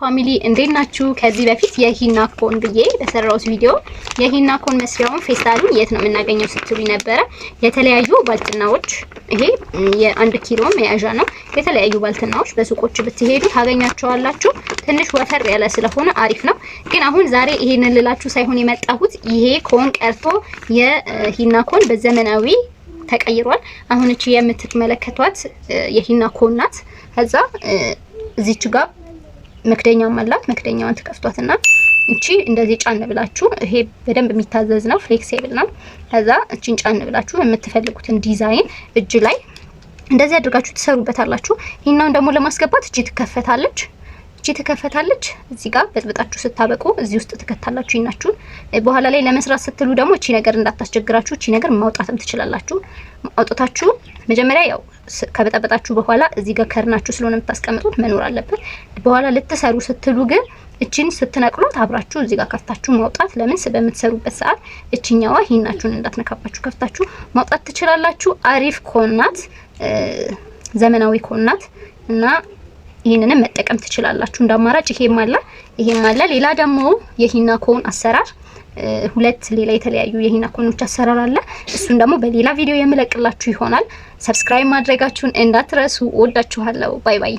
ፋሚሊ እንዴት ናችሁ? ከዚህ በፊት የሂና ኮን ብዬ በሰራሁት ቪዲዮ የሂና ኮን መስሪያውን ፌስታሉን የት ነው የምናገኘው ስትሉኝ ነበረ። የተለያዩ ባልትናዎች ይሄ የ1 ኪሎ መያዣ ነው። የተለያዩ ባልትናዎች በሱቆች ብትሄዱ ታገኛቸዋላችሁ። ትንሽ ወፈር ያለ ስለሆነ አሪፍ ነው። ግን አሁን ዛሬ ይሄንን ልላችሁ ሳይሆን የመጣሁት ይሄ ኮን ቀርቶ የሂና ኮን በዘመናዊ ተቀይሯል። አሁን እቺ የምትመለከቷት የሂና ኮን ናት። ከዛ እዚች ጋር መክደኛም አላት። መክደኛዋን ትከፍቷትና እቺ እንደዚህ ጫን ብላችሁ ይሄ በደንብ የሚታዘዝ ነው፣ ፍሌክሲብል ነው። ከዛ እቺን ጫን ብላችሁ የምትፈልጉትን ዲዛይን እጅ ላይ እንደዚህ አድርጋችሁ ትሰሩበታላችሁ። ሂናውን ደግሞ ለማስገባት እቺ ትከፈታለች። እዚህ ጋር በጥብጣችሁ ስታበቁ እዚህ ውስጥ ትከታላችሁ ሂናችሁን። በኋላ ላይ ለመስራት ስትሉ ደግሞ እቺ ነገር እንዳታስቸግራችሁ እቺ ነገር ማውጣትም ትችላላችሁ። አውጥታችሁ መጀመሪያ ያው ከበጠበጣችሁ በኋላ እዚህ ጋር ከርናችሁ ስለሆነ የምታስቀምጡት መኖር አለበት። በኋላ ልትሰሩ ስትሉ ግን እቺን ስትነቅሉት አብራችሁ እዚህ ጋር ከፍታችሁ ማውጣት፣ ለምን በምትሰሩበት ሰዓት እቺኛዋ ሂናችሁን እንዳትነካባችሁ ከፍታችሁ ማውጣት ትችላላችሁ። አሪፍ ኮናት፣ ዘመናዊ ኮናት እና ይሄንንም መጠቀም ትችላላችሁ እንዳማራጭ። ይሄም አለ። ሌላ ደግሞ የሂና ኮን አሰራር ሁለት ሌላ የተለያዩ የሂና ኮኖች አሰራር አለ። እሱን ደግሞ በሌላ ቪዲዮ የምለቅላችሁ ይሆናል። ሰብስክራይብ ማድረጋችሁን እንዳትረሱ። ወዳችኋለሁ። ባይ ባይ።